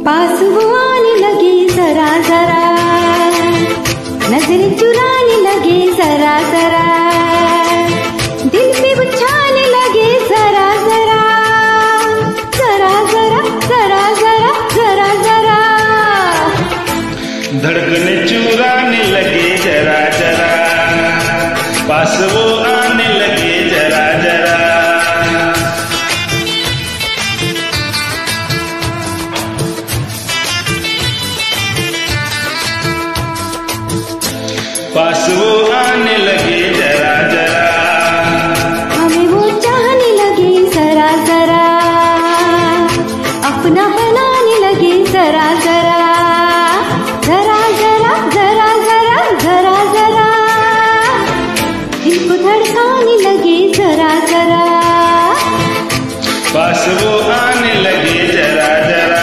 पास वो आने लगे जरा जरा, नजरें चुराने लगे जरा जरा, दिल पे बुझाने लगे जरा जरा, जरा जरा जरा जरा जरा जरा, धड़कने चुराने लगे जरा जरा, पास वो आने लगे जरा जरा। पास वो आने लगे जरा जरा, हमें वो चाहने लगे जरा जरा, अपना बनाने लगे जरा जरा, जरा जरा जरा जरा जरा जरा, दिल को धड़काने लगे जरा जरा, पास वो आने लगे जरा जरा।